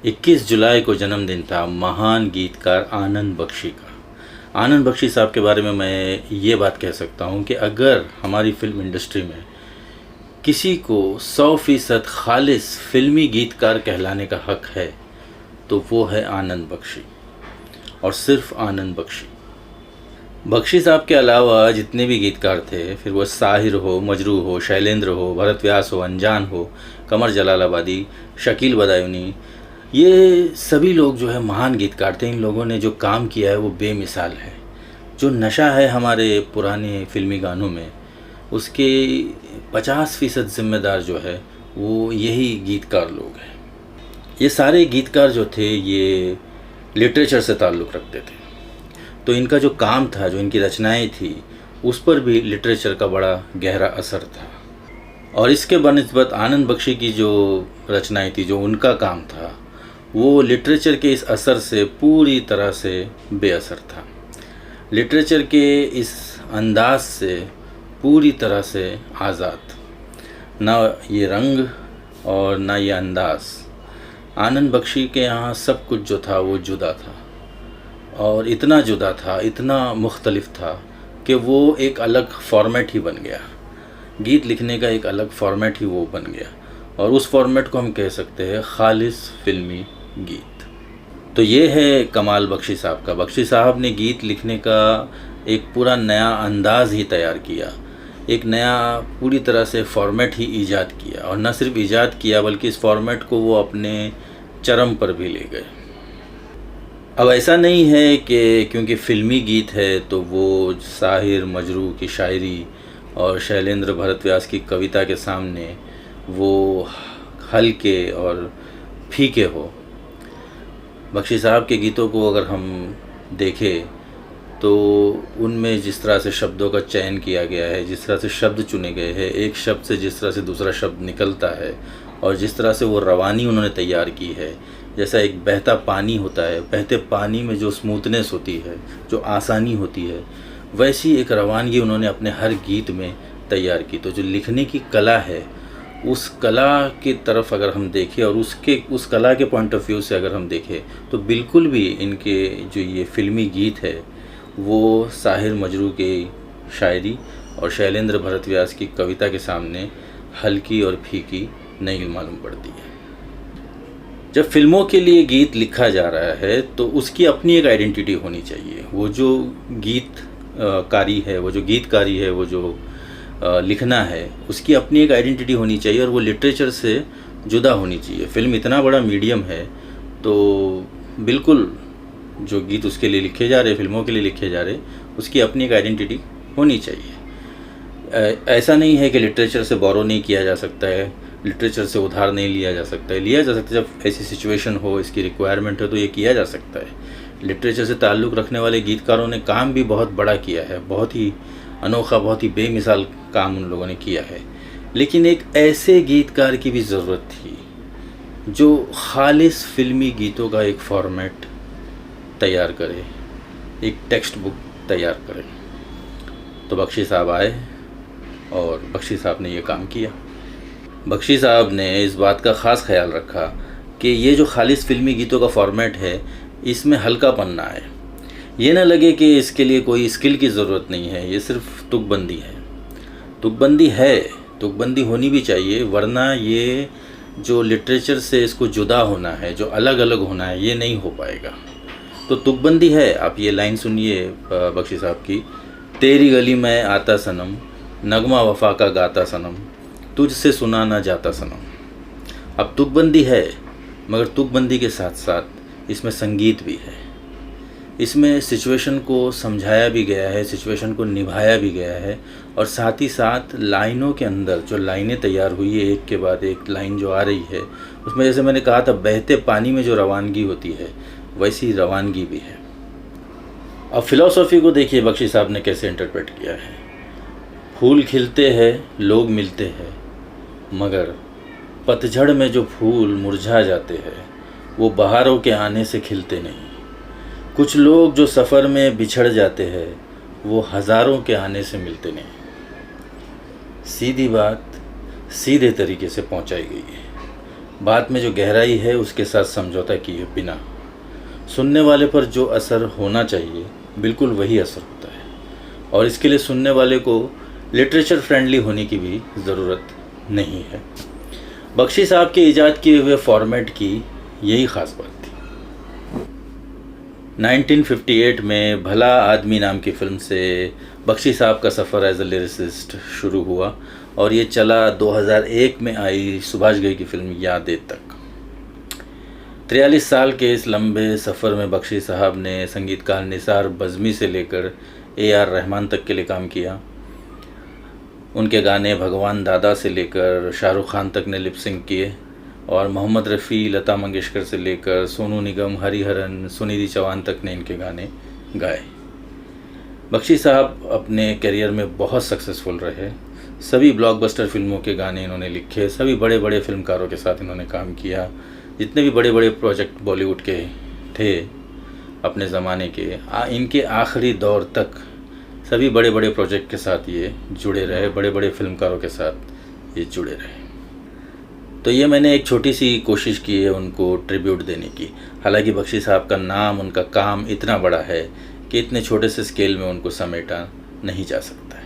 21 जुलाई को जन्मदिन था महान गीतकार आनंद बख्शी का। आनंद बख्शी साहब के बारे में मैं ये बात कह सकता हूँ कि अगर हमारी फिल्म इंडस्ट्री में किसी को 100% खालिस फिल्मी गीतकार कहलाने का हक है तो वो है आनंद बख्शी, और सिर्फ आनंद बख्शी। बख्शी साहब के अलावा जितने भी गीतकार थे, फिर वो साहिर हो, मजरू हो, शैलेंद्र हो, भरत व्यास हो, अनजान हो, कमर जलालाबादी, शकील बदायूनी, ये सभी लोग जो है महान गीतकार थे। इन लोगों ने जो काम किया है वो बेमिसाल है। जो नशा है हमारे पुराने फिल्मी गानों में, उसके 50% ज़िम्मेदार जो है वो यही गीतकार लोग हैं। ये सारे गीतकार जो थे ये लिटरेचर से ताल्लुक़ रखते थे, तो इनका जो काम था, जो इनकी रचनाएं थी, उस पर भी लिटरेचर का बड़ा गहरा असर था। और इसके बनिस्बत आनंद बख्शी की जो रचनाएं थी, जो उनका काम था, वो लिटरेचर के इस असर से पूरी तरह से बेअसर था। लिटरेचर के इस अंदाज से पूरी तरह से आज़ाद। ना ये रंग और ना ये अंदाज। आनंद बख्शी के यहाँ सब कुछ जो था वो जुदा था, और इतना जुदा था, इतना मुख्तलिफ था कि वो एक अलग फॉर्मेट ही बन गया। गीत लिखने का एक अलग फॉर्मेट ही वो बन गया, और उस फॉर्मेट को हम कह सकते हैं खालिस फिल्मी गीत। तो ये है कमाल बख्शी साहब का। बख्शी साहब ने गीत लिखने का एक पूरा नया अंदाज़ ही तैयार किया, एक नया पूरी तरह से फॉर्मेट ही ईजाद किया, और न सिर्फ ईजाद किया बल्कि इस फॉर्मेट को वो अपने चरम पर भी ले गए। अब ऐसा नहीं है कि क्योंकि फ़िल्मी गीत है तो वो साहिर, मजरू की शायरी और शैलेंद्र, भरत व्यास की कविता के सामने वो हल्के और फीके हो। बख्शी साहब के गीतों को अगर हम देखें तो उनमें जिस तरह से शब्दों का चयन किया गया है, जिस तरह से शब्द चुने गए हैं, एक शब्द से जिस तरह से दूसरा शब्द निकलता है, और जिस तरह से वो रवानी उन्होंने तैयार की है, जैसा एक बहता पानी होता है, बहते पानी में जो स्मूथनेस होती है, जो आसानी होती है, वैसी एक रवानगी उन्होंने अपने हर गीत में तैयार की। तो जो लिखने की कला है, उस कला की तरफ अगर हम देखें और उस कला के पॉइंट ऑफ व्यू से अगर हम देखें तो बिल्कुल भी इनके जो ये फ़िल्मी गीत है वो साहिर, मजरू के शायरी और शैलेंद्र, भरत व्यास की कविता के सामने हल्की और फीकी नहीं मालूम पड़ती है। जब फिल्मों के लिए गीत लिखा जा रहा है तो उसकी अपनी एक आइडेंटिटी होनी चाहिए। वो जो गीतकारी है, वो जो गीतकारी है, वो जो लिखना है, उसकी अपनी एक आइडेंटिटी होनी चाहिए, और वो लिटरेचर से जुदा होनी चाहिए। फिल्म इतना बड़ा मीडियम है तो बिल्कुल जो गीत उसके लिए लिखे जा रहे, फिल्मों के लिए लिखे जा रहे, उसकी अपनी एक आइडेंटिटी होनी चाहिए। ऐसा नहीं है कि लिटरेचर से बोरो नहीं किया जा सकता है, लिटरेचर से उधार नहीं लिया जा सकता है। लिया जा सकता है, जब ऐसी सिचुएशन हो, इसकी रिक्वायरमेंट हो तो ये किया जा सकता है। लिटरेचर से ताल्लुक़ रखने वाले गीतकारों ने काम भी बहुत बड़ा किया है, बहुत ही अनोखा, बहुत ही बेमिसाल काम उन लोगों ने किया है। लेकिन एक ऐसे गीतकार की भी ज़रूरत थी जो खालिस फिल्मी गीतों का एक फॉर्मेट तैयार करे, एक टेक्स्ट बुक तैयार करे। तो बख्शी साहब आए और बख्शी साहब ने ये काम किया। बख्शी साहब ने इस बात का ख़ास ख्याल रखा कि ये जो खालिस फिल्मी गीतों का फॉर्मेट है, इसमें हल्कापन ना आए। ये ना लगे कि इसके लिए कोई स्किल की ज़रूरत नहीं है, ये सिर्फ तुकबंदी है। तुकबंदी है, तुकबंदी होनी भी चाहिए, वरना ये जो लिटरेचर से इसको जुदा होना है, जो अलग अलग होना है, ये नहीं हो पाएगा। तो तुकबंदी है। आप ये लाइन सुनिए बख्शी साहब की, तेरी गली में आता सनम, नगमा वफा का गाता सनम, तुझसे सुना ना जाता सनम। अब तुकबंदी है, मगर तुकबंदी के साथ साथ इसमें संगीत भी है, इसमें सिचुएशन को समझाया भी गया है, सिचुएशन को निभाया भी गया है, और साथ ही साथ लाइनों के अंदर जो लाइनें तैयार हुई है, एक के बाद एक लाइन जो आ रही है, उसमें जैसे मैंने कहा था बहते पानी में जो रवानगी होती है, वैसी रवानगी भी है। अब फिलॉसफी को देखिए बख्शी साहब ने कैसे इंटरप्रेट किया है। फूल खिलते हैं, लोग मिलते हैं, मगर पतझड़ में जो फूल मुरझा जाते हैं वो बहारों के आने से खिलते नहीं। कुछ लोग जो सफ़र में बिछड़ जाते हैं वो हज़ारों के आने से मिलते नहीं। सीधी बात सीधे तरीके से पहुंचाई गई है। बात में जो गहराई है उसके साथ समझौता किए बिना सुनने वाले पर जो असर होना चाहिए बिल्कुल वही असर होता है, और इसके लिए सुनने वाले को लिटरेचर फ्रेंडली होने की भी ज़रूरत नहीं है। बख्शी साहब के ईजाद किए हुए फॉर्मेट की यही ख़ास बात थी। 1958 में भला आदमी नाम की फ़िल्म से बख्शी साहब का सफ़र एज अ लिरिसिस्ट शुरू हुआ और ये चला 2001 में आई सुभाष घई की फ़िल्म यादें तक। 43 साल के इस लंबे सफ़र में बख्शी साहब ने संगीतकार निसार बज़मी से लेकर AR रहमान तक के लिए काम किया। उनके गाने भगवान दादा से लेकर शाहरुख खान तक ने लिप सिंक किए, और मोहम्मद रफ़ी, लता मंगेशकर से लेकर सोनू निगम, हरिहरन, सुनिधि चौहान तक ने इनके गाने गाए। बख्शी साहब अपने करियर में बहुत सक्सेसफुल रहे। सभी ब्लॉकबस्टर फिल्मों के गाने इन्होंने लिखे, सभी बड़े बड़े फिल्मकारों के साथ इन्होंने काम किया। जितने भी बड़े बड़े प्रोजेक्ट बॉलीवुड के थे अपने ज़माने के, इनके आखिरी दौर तक सभी बड़े बड़े प्रोजेक्ट के साथ ये जुड़े रहे, बड़े बड़े फिल्मकारों के साथ ये जुड़े रहे। तो ये मैंने एक छोटी सी कोशिश की है उनको ट्रिब्यूट देने की। हालांकि बख्शी साहब का नाम, उनका काम इतना बड़ा है कि इतने छोटे से स्केल में उनको समेटा नहीं जा सकता है।